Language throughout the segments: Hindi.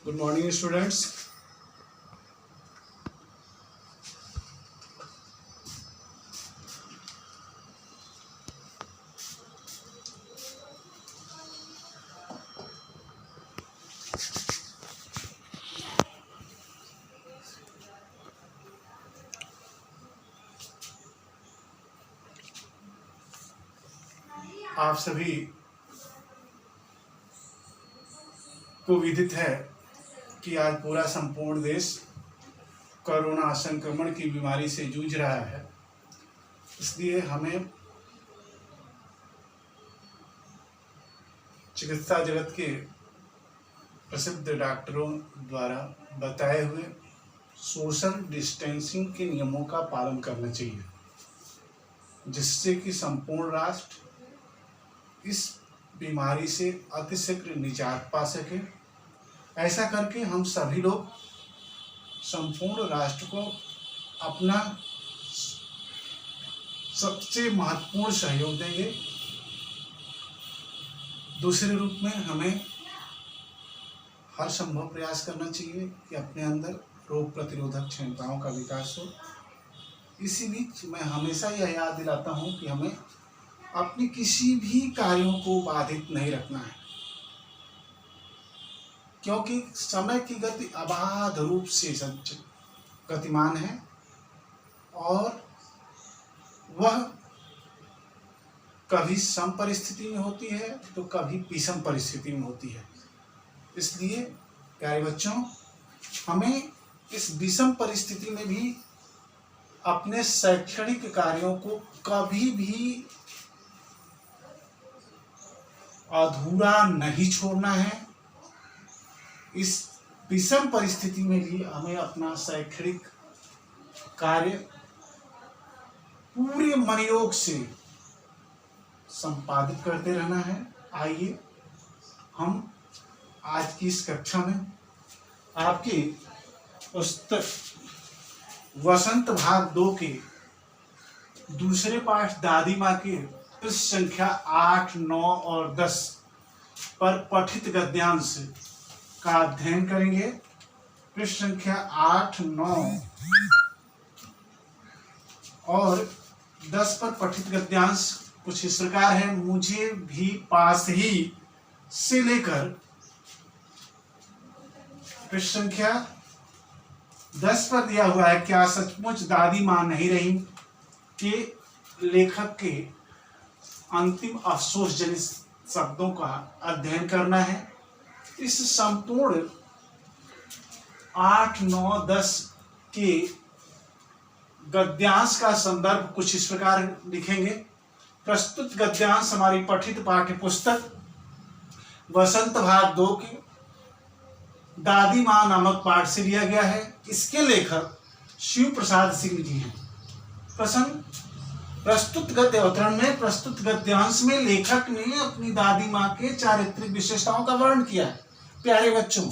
Good morning, students. आप सभी को विदित है कि आज पूरा संपूर्ण देश कोरोना संक्रमण की बीमारी से जूझ रहा है। इसलिए हमें चिकित्सा जगत के प्रसिद्ध डॉक्टरों द्वारा बताए हुए सोशल डिस्टेंसिंग के नियमों का पालन करना चाहिए, जिससे कि संपूर्ण राष्ट्र इस बीमारी से अतिशीघ्र निजात पा सके। ऐसा करके हम सभी लोग संपूर्ण राष्ट्र को अपना सबसे महत्वपूर्ण सहयोग देंगे। दूसरे रूप में हमें हर संभव प्रयास करना चाहिए कि अपने अंदर रोग प्रतिरोधक क्षमताओं का विकास हो। इसी बीच मैं हमेशा यह याद दिलाता हूँ कि हमें अपने किसी भी कार्यों को बाधित नहीं रखना है, क्योंकि समय की गति अबाध रूप से गतिमान है और वह कभी सम परिस्थिति में होती है तो कभी विषम परिस्थिति में होती है। इसलिए प्यारे बच्चों, हमें इस विषम परिस्थिति में भी अपने शैक्षणिक कार्यों को कभी भी अधूरा नहीं छोड़ना है। इस विषम परिस्थिति में भी हमें अपना शैक्षणिक कार्य पूरे मनोयोग से संपादित करते रहना है। आइए हम आज की इस कक्षा में आपकी पुस्तक वसंत भाग 2 के दूसरे पाठ दादी माँ के पृष्ठ संख्या 8, 9 और 10 पर पठित गद्यांश का अध्ययन करेंगे। पृष्ठ संख्या 8, 9 और 10 पर पठित गद्यांश कुछ इस प्रकार है। मुझे भी पास ही से लेकर पृष्ठ संख्या 10 पर दिया हुआ है, क्या सचमुच दादी माँ नहीं रही, के लेखक के अंतिम अफसोसजनक शब्दों का अध्ययन करना है। इस संपूर्ण 8, 9, 10 के गद्यांश का संदर्भ कुछ इस प्रकार लिखेंगे। प्रस्तुत गद्यांश हमारी पठित पाठ्य पुस्तक वसंत भाग 2 की दादी माँ नामक पाठ से लिया गया है। इसके लेखक शिव प्रसाद सिंह जी हैं। प्रस्तुत गद्य अवतरण में प्रस्तुत गद्यांश में लेखक ने अपनी दादी माँ के चारित्रिक विशेषताओं का वर्णन किया है। प्यारे बच्चों,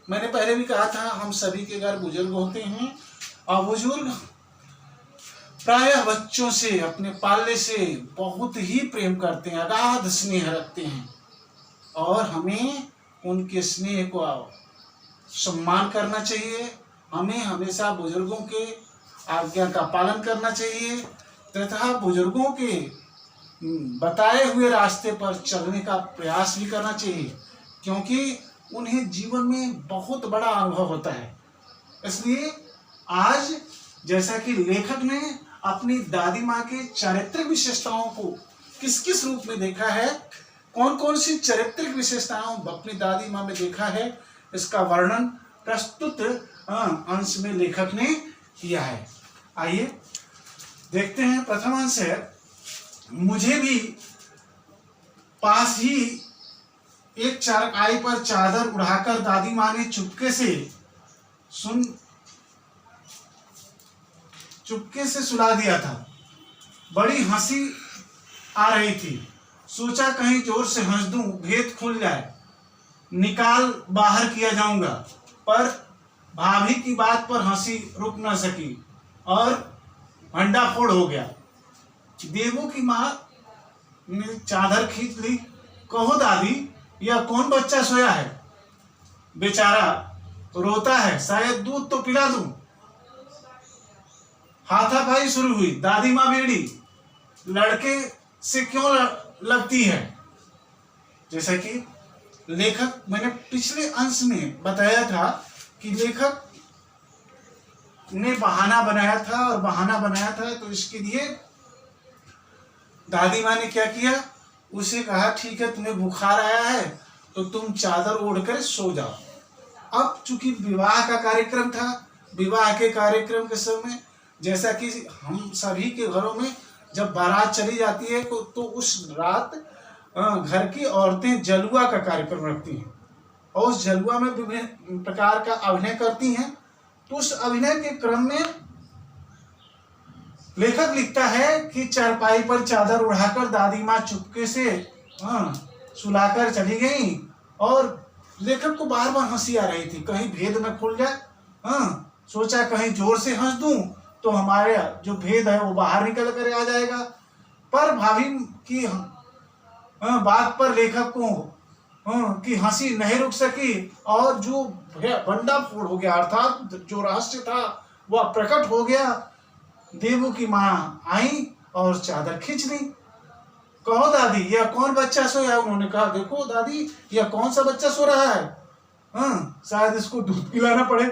मैंने पहले भी कहा था, हम सभी के घर बुजुर्ग होते हैं और बुजुर्ग प्रायः बच्चों से, अपने पालने से बहुत ही प्रेम करते हैं, अगाध स्नेह रखते हैं और हमें उनके स्नेह को सम्मान करना चाहिए। हमें हमेशा बुजुर्गों के आज्ञा का पालन करना चाहिए तथा बुजुर्गों के बताए हुए रास्ते पर चलने का प्रयास भी करना चाहिए, क्योंकि उन्हें जीवन में बहुत बड़ा अनुभव होता है। इसलिए आज जैसा कि लेखक ने अपनी दादी माँ के चारित्रिक विशेषताओं को किस किस रूप में देखा है, कौन कौन सी चारित्रिक विशेषताओं अपनी दादी माँ में देखा है, इसका वर्णन प्रस्तुत अंश में लेखक ने किया है। आइए देखते हैं। प्रथम अंश है, मुझे भी पास ही एक चारपाई पर चादर उड़ाकर दादी माँ ने चुपके से सुला दिया था। बड़ी हंसी आ रही थी। सोचा कहीं जोर से हंस दूं, भेद खुल जाए, निकाल बाहर किया जाऊंगा, पर भाभी की बात पर हंसी रुक न सकी और भंडाफोड़ हो गया। देवू की माँ ने चादर खींच ली। कहो दादी, यह कौन बच्चा सोया है? बेचारा रोता है, शायद दूध तो पिला दूं। हाथापाई शुरू हुई, दादी माँ बेड़ी लड़के से क्यों लगती है। जैसा कि लेखक, मैंने पिछले अंश में बताया था कि लेखक ने बहाना बनाया था, और बहाना बनाया था तो इसके लिए दादी माँ ने क्या किया, उसे कहा ठीक है तुम्हें बुखार आया है तो तुम चादर ओढ़कर सो जाओ। अब चूंकि विवाह का कार्यक्रम था, विवाह के कार्यक्रम के समय जैसा कि हम सभी के घरों में जब बारात चली जाती है तो उस रात घर की औरतें जलुआ का कार्यक्रम रखती हैं और उस जलुआ में विभिन्न प्रकार का अभिनय करती हैं। तो उस अभिनय के क्रम में लेखक लिखता है कि चारपाई पर चादर उड़ाकर दादी माँ चुपके से सुलाकर चली गई, और लेखक को बार बार हंसी आ रही थी, कहीं भेद न खुल जाए। सोचा कहीं जोर से हंस दूं तो हमारे जो भेद है वो बाहर निकल कर आ जाएगा। पर भाभी की बात पर लेखक को की हंसी नहीं रुक सकी और जो भंडाफोड़ हो गया, अर्थात जो रहस्य था वह प्रकट हो गया। देवू की माँ आई और चादर खींच ली। कहो दादी यह कौन बच्चा सोया। उन्होंने कहा देखो दादी यह कौन सा बच्चा सो रहा है, शायद इसको दूध पिलाना पड़े।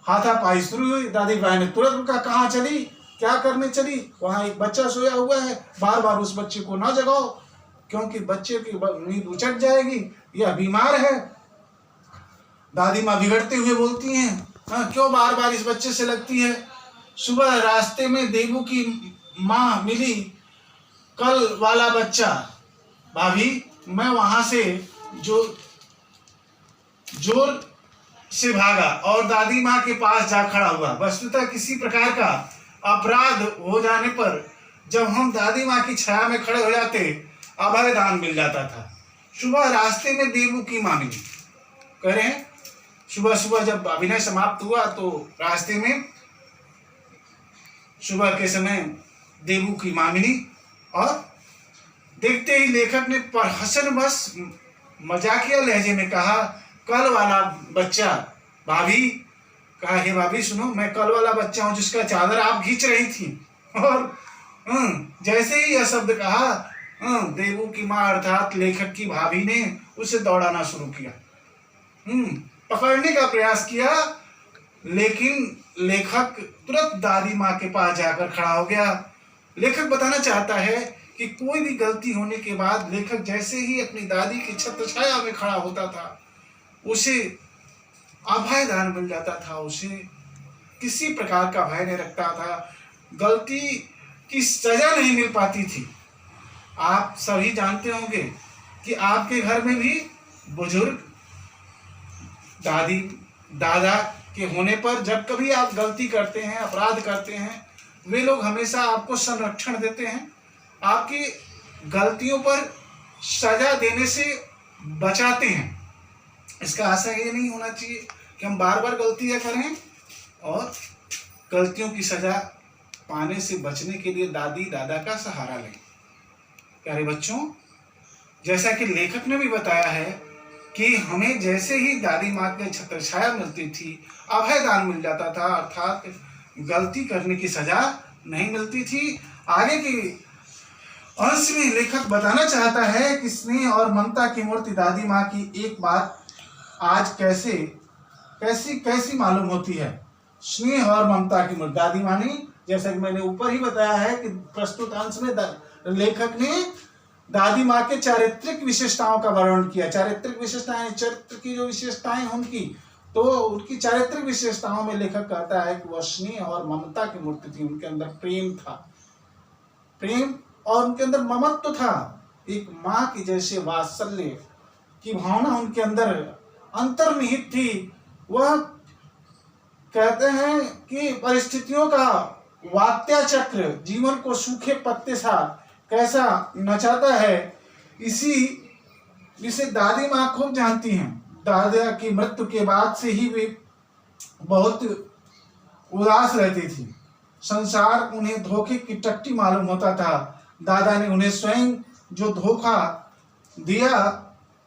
हाथापाई शुरू हुई। दादी भाई ने तुरंत रुका, कहाँ चली, क्या करने चली। वहां एक बच्चा सोया हुआ है, बार बार उस बच्चे को ना जगाओ क्योंकि बच्चे की नींद उचट जाएगी, यह बीमार है। दादी माँ बिगड़ते हुए बोलती हैं क्यों बार बार इस बच्चे से लगती है। सुबह रास्ते में देवू की माँ मिली, कल वाला बच्चा। भाभी मैं वहां से जोर से भागा और दादी माँ के पास जा खड़ा हुआ। वस्तुतः किसी प्रकार का अपराध हो जाने पर जब हम दादी माँ की छाया में खड़े हो जाते अभय दान मिल जाता था। सुबह रास्ते में देवू की माँ मिली। कह रहे हैं सुबह सुबह जब अभिनय समाप्त हुआ तो रास्ते में सुबह के समय देवू की माँ मिली और देखते ही लेखक ने हसन बस मजाकिया लहजे में कहा कल वाला बच्चा। भाभी कहा हे भाभी सुनो, मैं कल वाला बच्चा हूं जिसका चादर आप खींच रही थी। और जैसे ही यह शब्द कहा देवू की माँ अर्थात लेखक की भाभी ने उसे दौड़ाना शुरू किया, पकड़ने का प्रयास किया, लेकिन लेखक तुरंत दादी माँ के पास जाकर खड़ा हो गया। लेखक बताना चाहता है कि कोई भी गलती होने के बाद लेखक जैसे ही अपनी दादी की छत्र छाया में खड़ा होता था उसे अभय दान मिल जाता था, उसे किसी प्रकार का भय नहीं रखता था, गलती की सजा नहीं मिल पाती थी। आप सभी जानते होंगे कि आपके घर में भी बुजुर्ग दादी दादा के होने पर जब कभी आप गलती करते हैं, अपराध करते हैं, वे लोग हमेशा आपको संरक्षण देते हैं, आपकी गलतियों पर सजा देने से बचाते हैं। इसका आशय ये नहीं होना चाहिए कि हम बार बार गलतियां करें और गलतियों की सजा पाने से बचने के लिए दादी दादा का सहारा लें। प्यारे बच्चों, जैसा कि लेखक ने भी बताया है कि हमें जैसे ही दादी माँ के छत्र छाया मिलती थी अभय दान मिल जाता था, अर्थात गलती करने की सजा नहीं मिलती थी। आगे की अंश में लेखक बताना चाहता है कि स्नेह और ममता की मूर्ति दादी माँ की एक बात आज कैसी मालूम होती है। स्नेह और ममता की मूर्ति दादी माँ ने, जैसा कि मैंने ऊपर ही बताया है कि प्रस्तुत अंश में लेखक ने दादी माँ के चारित्रिक विशेषताओं का वर्णन किया। चारित्रिक विशेषताएं, चरित्र की जो विशेषताएं उनकी, तो उनकी चारित्रिक विशेषताओं में लेखक कहता है कि वह स्नेह और ममता की मूर्ति थी। उनके अंदर प्रेम था, प्रेम और उनके अंदर ममत्व था। एक माँ की जैसे वात्सल्य की भावना उनके अंदर अंतर्निहित थी। वह कहते हैं कि परिस्थितियों का वात्या चक्र जीवन को सूखे पत्ते सा कैसा नचाता है, इसे दादी माँ खूब जानती हैं। दादा की मृत्यु के बाद से ही वे बहुत उदास रहती थी। संसार उन्हें धोखे की टट्टी मालूम होता था। दादा ने उन्हें स्वयं जो धोखा दिया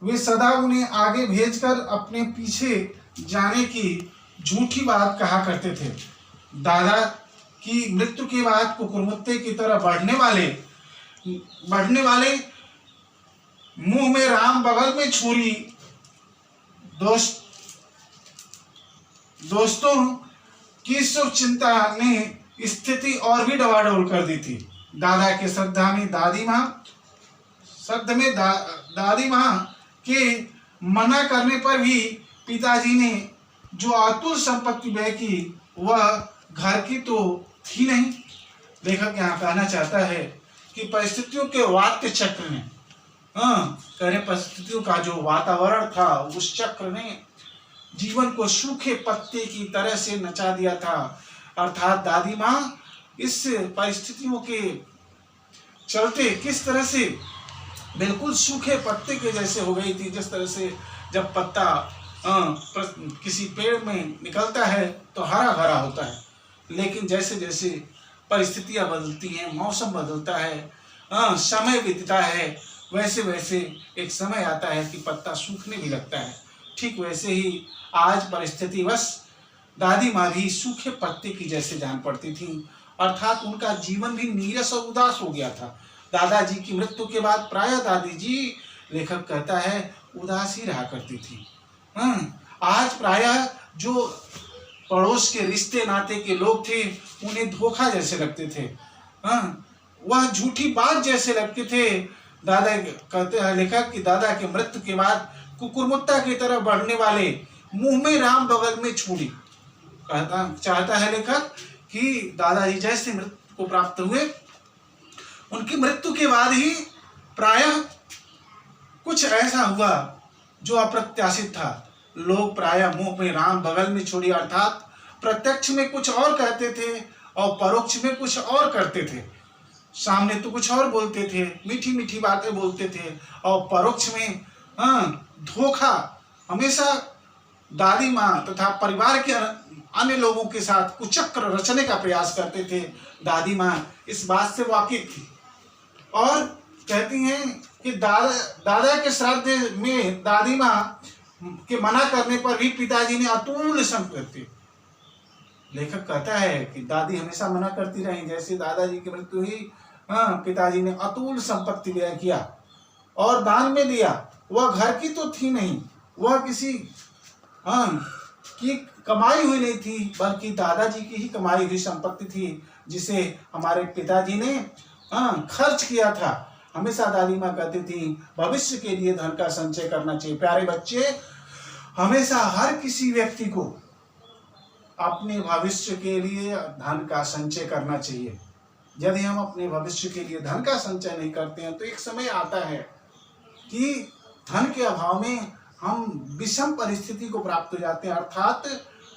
वे सदा उन्हें आगे भेजकर अपने पीछे जाने की झूठी बात कहा करते थे। दादा की मृत्यु के बाद कुकुरमुत्ते की तरह बढ़ने वाले मुंह में राम बगल में छुरी दोस्तों की शुभ चिंता ने स्थिति और भी डवाडोल कर दी थी। दादा के श्रद्धा में दादी माँ के मना करने पर भी पिताजी ने जो अतुल संपत्ति व्यय की वह घर की तो थी नहीं। लेखक यहाँ कहना चाहता है कि परिस्थितियों के वात्य चक्र ने परिस्थितियों का जो वातावरण था उस चक्र ने जीवन को सूखे पत्ते की तरह से नचा दिया था। अर्थात दादी माँ इस परिस्थितियों के चलते किस तरह से बिल्कुल सूखे पत्ते के जैसे हो गई थी। जिस तरह से जब पत्ता किसी पेड़ में निकलता है तो हरा भरा होता है, लेकिन जैसे जैसे परिस्थितियां बदलती हैं, मौसम बदलता है, समय बीतता है, वैसे वैसे एक समय आता है कि पत्ता सूखने भी लगता है। ठीक वैसे ही आज परिस्थितिवश दादी माँ भी सूखे पत्ते की जैसे जान पड़ती थी। अर्थात उनका जीवन भी नीरस और उदास हो गया था। दादाजी की मृत्यु के बाद प्रायः दादी जी, लेखक कहता है, उदास ही रहा करती थी। आज प्रायः जो पड़ोस के रिश्ते नाते के लोग थे उन्हें धोखा जैसे लगते थे, वह झूठी बात जैसे लगते थे। दादा कहते हैं लेखक कि दादा के मृत्यु के बाद कुकुरमुत्ता की तरह बढ़ने वाले मुंह में राम बगल में छुरी कहता चाहता है लेखक कि दादाजी जैसे मृत्यु को प्राप्त हुए, उनकी मृत्यु के बाद ही प्रायः कुछ ऐसा हुआ जो अप्रत्याशित था। लोग प्रायः मुंह में राम बगल में छुरी अर्थात प्रत्यक्ष में कुछ और कहते थे और परोक्ष में कुछ और करते थे। सामने तो कुछ और बोलते थे, मीठी मीठी बातें बोलते थे, और परोक्ष में धोखा हमेशा दादी माँ तथा परिवार के अन्य लोगों के साथ कुचक्र रचने का प्रयास करते थे। दादी माँ इस बात से वाकिफ थी और कहती हैं कि दादा के श्राद्ध में दादी माँ के मना करने पर भी पिताजी ने अतुल संपत्ति, लेखक कहता है कि दादी हमेशा मना करती रही। जैसे दादाजी की मृत्यु हुई, पिताजी ने अतुल संपत्ति व्यय किया और दान में दिया। वह घर की तो थी नहीं, वह किसी की कमाई हुई नहीं थी, बल्कि दादाजी की ही कमाई हुई संपत्ति थी जिसे हमारे पिताजी ने खर्च किया था। हमेशा दादी माँ कहती थी भविष्य के लिए धन का संचय करना चाहिए। प्यारे बच्चे, हमेशा हर किसी व्यक्ति को अपने भविष्य के लिए धन का संचय करना चाहिए। यदि हम अपने भविष्य के लिए धन का संचय नहीं करते हैं तो एक समय आता है कि धन के अभाव में हम विषम परिस्थिति को प्राप्त हो जाते हैं, अर्थात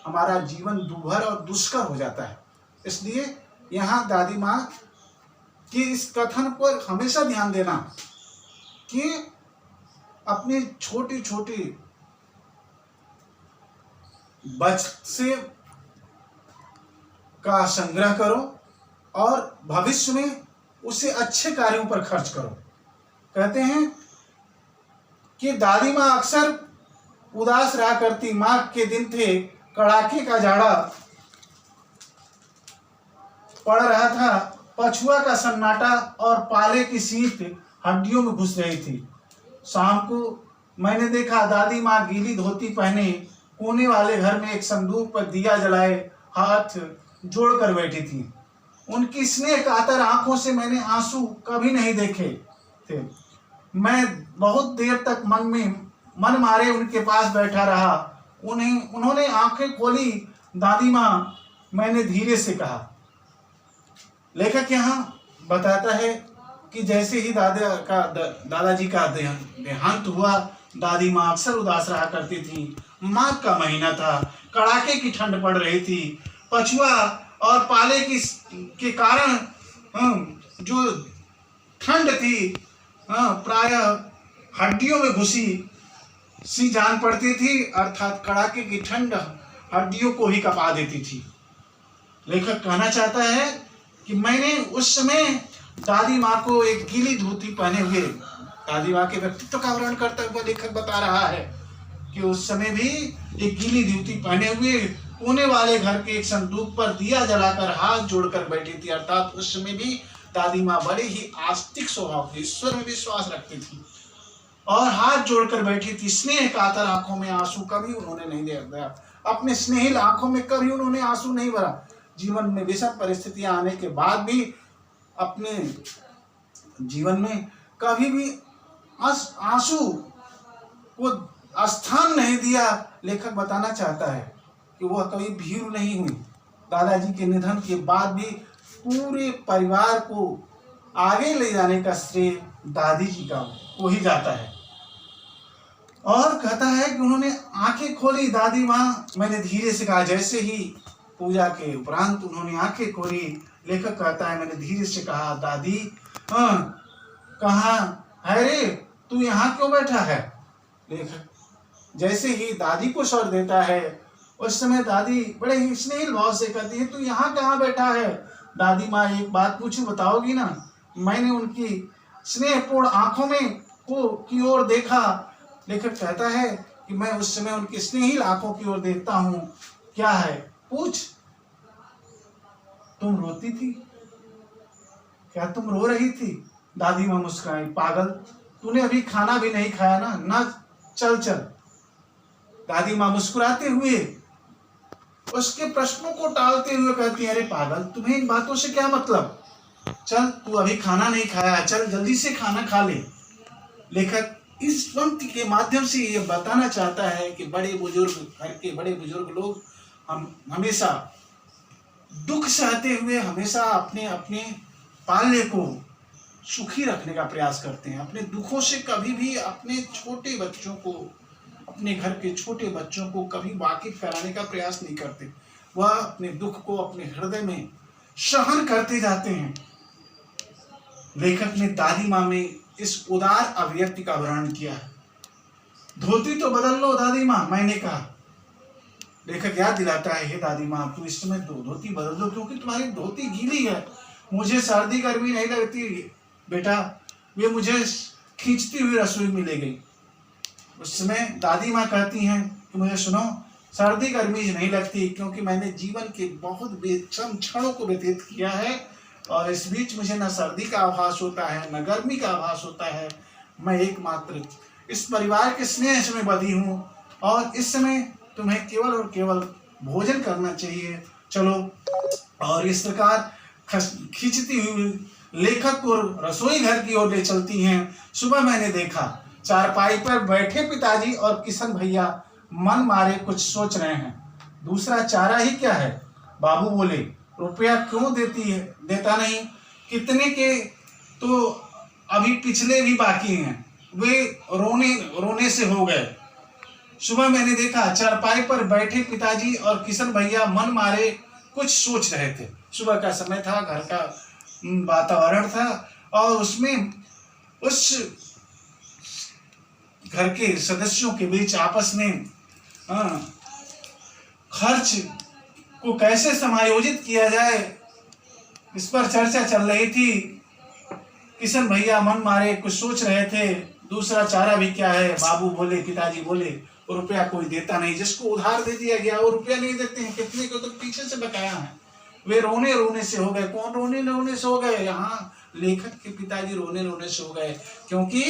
हमारा जीवन दुर्भर और दुष्कर हो जाता है। इसलिए यहाँ दादी माँ की इस कथन पर हमेशा ध्यान देना कि अपनी छोटी छोटी बचत से का संग्रह करो और भविष्य में उसे अच्छे कार्यों पर खर्च करो। कहते हैं कि दादी माँ अक्सर उदास रहा करती। माघ के दिन थे, कड़ाके का जाड़ा पड़ रहा था, पछुआ का सन्नाटा और पाले की शीत हड्डियों में घुस रही थी। शाम को मैंने देखा दादी माँ गीली धोती पहने कोने वाले घर में एक संदूक पर दिया जलाए हाथ जोड़कर बैठी थी। उनकी स्नेह कातर आंखों से मैंने आंसू कभी नहीं देखे थे। मैं बहुत देर तक मन मारे उनके पास बैठा रहा। उन्होंने आंखें खोली। दादी माँ, मैंने धीरे से कहा। लेखक यहाँ बताता है कि जैसे ही दादाजी का देहांत हुआ, दादी माँ अक्सर उदास रहा करती थी। माघ का महीना था, कड़ाके की ठंड पड़ रही थी। पछुआ और पाले के कारण जो ठंड थी प्रायः हड्डियों में घुसी सी जान पड़ती थी, अर्थात कड़ाके की ठंड हड्डियों को ही कपा देती थी। लेखक कहना चाहता है कि मैंने उस समय दादी माँ को एक गीली धोती पहने हुए, दादी माँ के व्यक्तित्व का वर्णन करते हुए लेखक बता रहा है कि उस समय भी एक गीली धोती पहने हुए कोने वाले घर के एक संदूक पर दिया जलाकर हाथ जोड़कर बैठी थी। अर्थात उस समय भी दादी माँ बड़े ही आस्तिक स्वभाव थे, ईश्वर में विश्वास रखती थी और हाथ जोड़कर बैठी थी। स्नेह कातर आंखों में आंसू कभी उन्होंने नहीं देखा, अपने स्नेहिल आंखों में कभी उन्होंने आंसू नहीं भरा। जीवन में विषम परिस्थितियां आने के बाद भी अपने जीवन में कभी भी आंसू को स्थान नहीं दिया। लेखक बताना चाहता है कि वह कभी भीरू नहीं हुई। दादाजी के निधन के बाद भी पूरे परिवार को आगे ले जाने का श्रेय दादी जी का को ही जाता है। और कहता है कि उन्होंने आंखें खोली दादी माँ, मैंने धीरे से कहा। जैसे ही पूजा के उपरांत उन्होंने आंखें खोली, लेखक कहता है मैंने धीरे से कहा दादी कहाँ है रे, तू यहाँ क्यों बैठा है। लेखक जैसे ही दादी को स्वर देता है उस समय दादी बड़े ही स्नेहिल भाव से कहती है तू यहाँ कहाँ बैठा है। दादी माँ एक बात पूछी, बताओगी ना। मैंने उनकी स्नेहपूर्ण आंखों में की ओर देखा। लेखक कहता है कि मैं उस समय उनकी स्नेहिल आंखों की ओर देखता हूँ। क्या है पूछ। तुम रोती थी क्या, तुम रो रही थी। दादी माँ मुस्कुराई, पागल तूने अभी खाना भी नहीं खाया ना, चल चल। दादी माँ मुस्कुराते हुए उसके प्रश्नों को टालते हुए कहती है अरे पागल तुम्हें इन बातों से क्या मतलब, चल तू अभी खाना नहीं खाया, चल जल्दी से खाना खा ले। लेखक इस पंक्ति के माध्यम से ये बताना चाहता है कि बड़े बुजुर्ग, घर के बड़े बुजुर्ग लोग हम हमेशा दुख सहते हुए हमेशा अपने अपने पालने को सुखी रखने का प्रयास करते हैं। अपने दुखों से कभी भी अपने छोटे बच्चों को, अपने घर के छोटे बच्चों को कभी वाकिफ कराने का प्रयास नहीं करते। वह अपने दुख को अपने हृदय में सहन करते जाते हैं। लेखक ने दादी माँ में इस उदार अभिव्यक्ति का वर्णन किया है। धोती तो बदल लो दादी माँ, मैंने कहा। लेखक याद दिलाता है हे दादी माँ तू इस समय धोती बदल दो क्योंकि तुम्हारी धोती गीली है। मुझे सर्दी गर्मी नहीं लगती बेटा, वे मुझे खींचती हुई रसोई में ले गई। उस समय दादी माँ कहती हैं कि मुझे सुनो, सर्दी गर्मी नहीं लगती क्योंकि मैंने जीवन के बहुत बेशम क्षणों को व्यतीत किया है और इस बीच मुझे न सर्दी का आभास होता है न गर्मी का आभास होता है। मैं एकमात्र इस परिवार के स्नेह से मैं बधी हूँ और इस समय तुम्हें केवल और केवल भोजन करना चाहिए। चलो। और इस प्रकार खींचती हुई लेखक को रसोई घर की ओर ले चलती हैं। सुबह मैंने देखा चारपाई पर बैठे पिताजी और किशन भैया मन मारे कुछ सोच रहे हैं। दूसरा चारा ही क्या है, बाबू बोले। रुपया क्यों देता नहीं, कितने के तो अभी पिछले भी बाकी हैं। वे रोने से हो गए। सुबह मैंने देखा चारपाई पर बैठे पिताजी और किशन भैया मन मारे कुछ सोच रहे थे। सुबह का समय था, घर का वातावरण था और उसमें उस घर के सदस्यों के बीच आपस में खर्च को कैसे समायोजित किया जाए इस पर चर्चा चल रही थी। किशन भैया मन मारे कुछ सोच रहे थे। दूसरा चारा भी क्या है, बाबू बोले, पिताजी बोले। रुपया कोई देता नहीं, जिसको उधार दे दिया गया वो रुपया नहीं देते हैं। कितने को तो पीछे से बकाया है। वे रोने से हो गए। कौन रोने से हो गए, यहाँ लेखक के पिताजी रोने से हो गए क्योंकि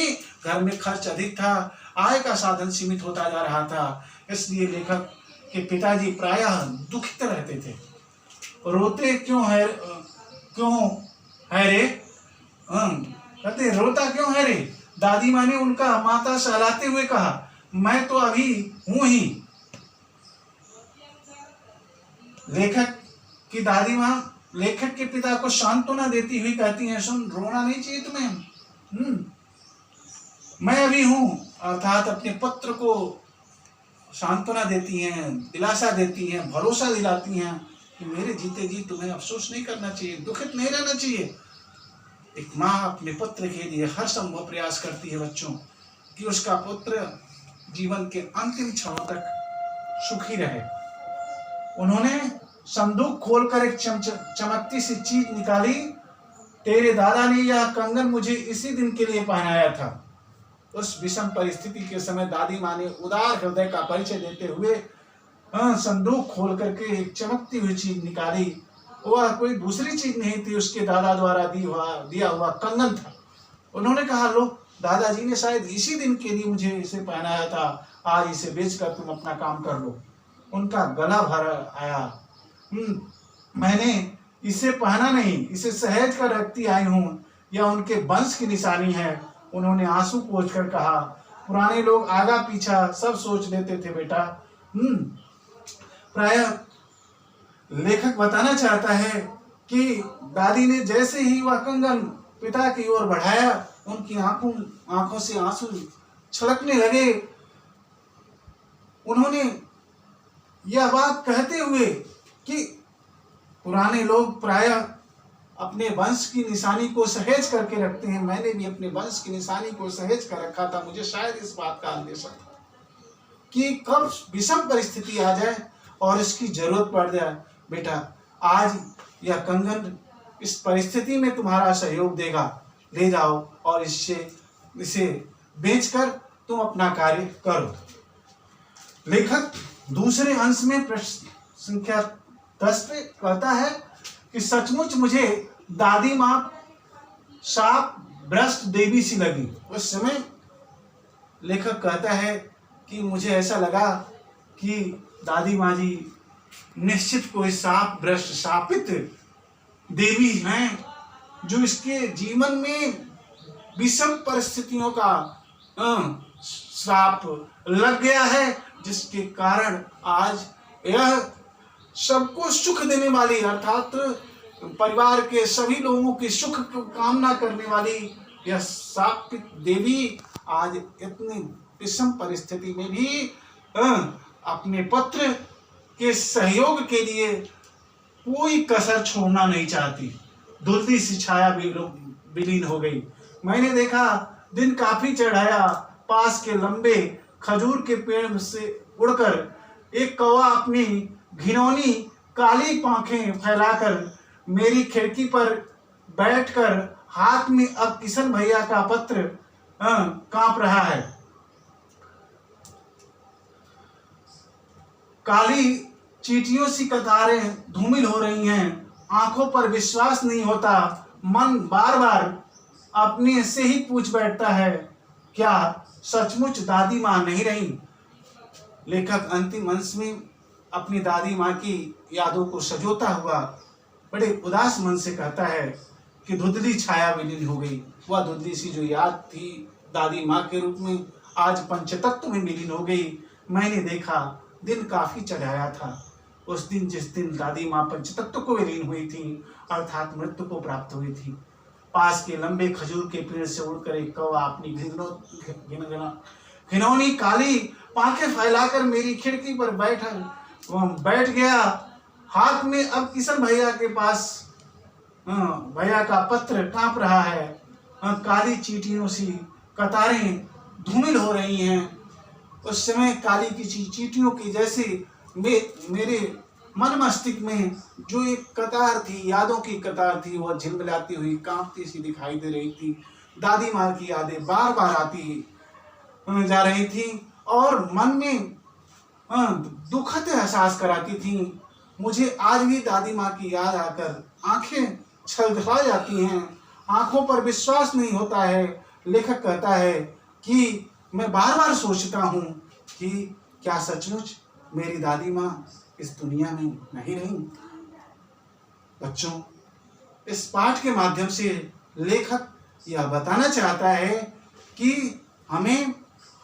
घर में खर्च अधिक था, आय का साधन सीमित होता जा रहा था। इसलिए लेखक के पिताजी प्रायः दुखित रहते थे। रोते क्यों है रे, कहते रोता क्यों है रे। दादी माँ ने उनका माथा सहलाते हुए कहा, मैं तो अभी हूं ही। लेखक की दादी माँ लेखक के पिता को सांत्वना देती हुई कहती हैं, सुन, रोना नहीं चाहिए तुम्हें, मैं अभी हूं। अर्थात अपने पुत्र को सांत्वना देती हैं, दिलासा देती हैं, भरोसा दिलाती हैं कि मेरे जीते जी तुम्हें अफसोस नहीं करना चाहिए, दुखित नहीं रहना चाहिए। एक माँ अपने पुत्र के लिए हर संभव प्रयास करती है बच्चों कि उसका पुत्र जीवन के अंतिम क्षणों तक सुखी रहे। उन्होंने संदूक खोलकर एक चमकती सी चीज निकाली। तेरे दादा ने यह कंगन मुझे इसी दिन के लिए पहनाया था। उस विषम परिस्थिति के समय दादी माँ ने उदार हृदय का परिचय देते हुए संदूक खोल करके एक चमकती हुई चीज निकाली। वह कोई दूसरी चीज नहीं थी, उसके दादा द्वारा दिया हुआ कंगन था। उन्होंने कहा, लो, दादाजी ने शायद इसी दिन के लिए मुझे इसे पहनाया था, आज इसे बेचकर तुम अपना काम कर लो। उनका गला भर आया। मैंने इसे पहना नहीं, इसे सहेज कर रखती आई हूँ, यह उनके वंश की निशानी है। उन्होंने आंसू पोंछ कर कहा, पुराने लोग आगा पीछा सब सोच लेते थे बेटा। प्रायः लेखक बताना चाहता है कि दादी ने जैसे ही वह कंगन पिता की ओर बढ़ाया, उनकी आंखों से आंसू छलकने लगे। उन्होंने यह बात कहते हुए कि पुराने लोग प्रायः अपने वंश की निशानी को सहेज करके रखते हैं, मैंने भी अपने वंश की निशानी को सहेज कर रखा था। मुझे शायद इस बात का अंदेशा था कि कब विषम परिस्थिति आ जाए और इसकी जरूरत पड़ जाए। बेटा, आज यह कंगन इस परिस्थिति में तुम्हारा सहयोग देगा, ले जाओ और इसे बेचकर तुम अपना कार्य करो। लेखक दूसरे अंश में प्रश्न संख्या 10 पे कहता है कि सचमुच मुझे दादी माँ शाप भ्रष्ट देवी सी लगी। उस समय लेखक कहता है कि मुझे ऐसा लगा कि दादी माँ जी निश्चित कोई शाप भ्रष्ट शापित देवी हैं, जो इसके जीवन में विषम परिस्थितियों का श्राप लग गया है, जिसके कारण आज यह सबको सुख देने वाली, अर्थात परिवार के सभी लोगों की सुख को कामना करने वाली यह शापित देवी आज इतनी विषम परिस्थिति में भी अपने पुत्र के सहयोग के लिए कोई कसर छोड़ना नहीं चाहती। धुंधली सी छाया विलीन हो गई। मैंने देखा, दिन काफी चढ़ाया, पास के लंबे खजूर के पेड़ से उड़कर एक कौवा अपनी घिनौनी काली पांखें फैलाकर मेरी खिड़की पर बैठकर हाथ में अब किशन भैया का पत्र कांप रहा है। काली चींटियों सी कतारें धूमिल हो रही हैं, आंखों पर विश्वास नहीं होता। मन बार बार अपने से ही पूछ बैठता है, क्या सचमुच दादी माँ नहीं रही? लेखक अंतिम अंश में अपनी दादी माँ की यादों को सजोता हुआ बड़े उदास मन से कहता है कि धुंधली छाया विलीन हो गई। वह धुंधली सी जो याद थी दादी माँ के रूप में आज पंचतत्व में विलीन हो गई। मैंने देखा, दिन काफी चढ़ाया था। उस दिन जिस दिन दादी माँ पंचतत्व को विलीन हुई थी, अर्थात मृत्यु को प्राप्त हुई थी, पास के लंबे खजूर के पेड़ से उड़कर एक कौवा अपनी घिनौनी काली पांखें फैलाकर मेरी खिड़की पर बैठ गया। हाथ में अब किशन भैया के पास भैया का पत्र कांप रहा है। काली चींटियों सी कतारें धूमिल हो रही हैं। उस समय काली की चींटियों की जैसे मेरे मन मस्तिष्क में जो एक कतार थी, यादों की कतार थी, वह झिलमिलाती हुई कांपती सी दिखाई दे रही थी। दादी माँ की यादें बार बार आती जा रही थी और मन में दुखद एहसास कराती थी। मुझे आज भी दादी माँ की याद आकर आंखें छलछला जाती हैं, आंखों पर विश्वास नहीं होता है। लेखक कहता है कि मैं बार बार सोचता हूँ कि क्या सचमुच मेरी दादी माँ इस दुनिया में नहीं रही? बच्चों, इस पाठ के माध्यम से लेखक यह बताना चाहता है कि हमें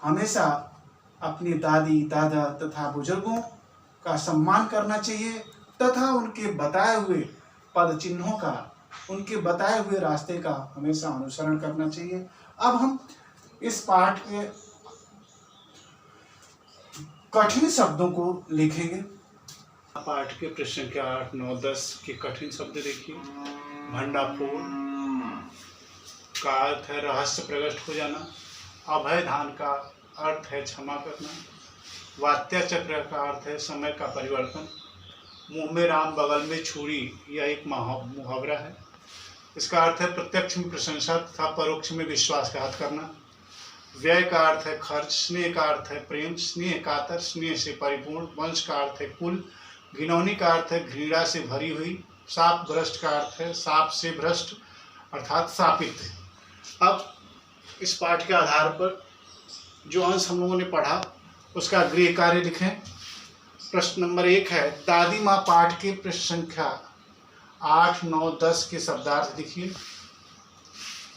हमेशा अपनी दादी दादा तथा बुजुर्गों का सम्मान करना चाहिए तथा उनके बताए हुए पद चिन्हों का, उनके बताए हुए रास्ते का हमेशा अनुसरण करना चाहिए। अब हम इस पाठ के कठिन शब्दों को लिखेंगे। पाठ के प्रश्न के 8, 9, 10 के कठिन शब्द देखिए। भंडाफोड़ का अर्थ है रहस्य प्रकट हो जाना। अभय दान का अर्थ है क्षमा करना। वात्या चक्र का अर्थ है समय का परिवर्तन। मुंह में राम बगल में छुरी, यह एक मुहावरा है। इसका अर्थ है प्रत्यक्ष में प्रशंसा तथा परोक्ष में विश्वासघात करना। व्यय का अर्थ है खर्च, स्नेह का अर्थ है प्रेम, स्नेह कातर, स्नेह से परिपूर्ण, वंश का अर्थ है कुल, घिनौनी का अर्थ है घृणा से भरी हुई, शाप भ्रष्ट का अर्थ है शाप से भ्रष्ट अर्थात शापित। अब इस पाठ के आधार पर जो अंश हम लोगों ने पढ़ा उसका गृह कार्य लिखें। प्रश्न नंबर 1 है दादी माँ पाठ के पृष्ठ संख्या 8, 9, 10 के शब्दार्थ लिखिए।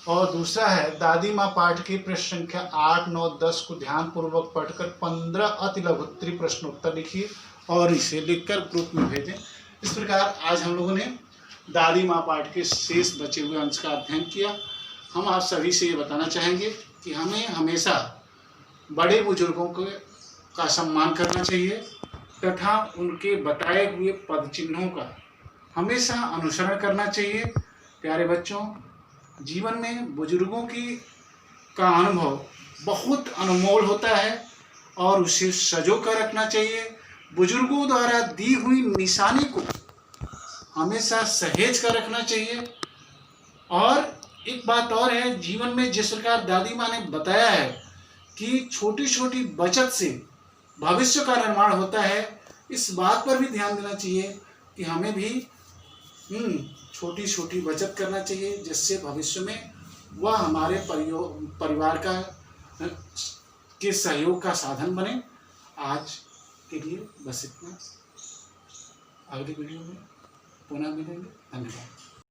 और दूसरा है दादी माँ पाठ के पृष्ठ संख्या 8, 9, 10 को ध्यानपूर्वक पढ़कर 15 अति लघुत्तरीय प्रश्नोत्तर लिखिए और इसे लिखकर ग्रुप में भेजें। इस प्रकार आज हम लोगों ने दादी माँ पाठ के शेष बचे हुए अंश का अध्ययन किया। हम आप सभी से ये बताना चाहेंगे कि हमें हमेशा बड़े बुजुर्गों का सम्मान करना चाहिए तथा उनके बताए हुए पद चिन्हों का हमेशा अनुसरण करना चाहिए। प्यारे बच्चों, जीवन में बुजुर्गों का अनुभव बहुत अनमोल होता है और उसे सजो कर रखना चाहिए। बुजुर्गों द्वारा दी हुई निशानी को हमेशा सहेज कर रखना चाहिए। और एक बात और है, जीवन में जिस प्रकार दादी माँ ने बताया है कि छोटी छोटी बचत से भविष्य का निर्माण होता है, इस बात पर भी ध्यान देना चाहिए कि हमें भी छोटी छोटी बचत करना चाहिए जिससे भविष्य में वह हमारे परिवार का के सहयोग का साधन बने। आज के लिए बस इतना। अगली वीडियो में पुनः मिलेंगे। धन्यवाद।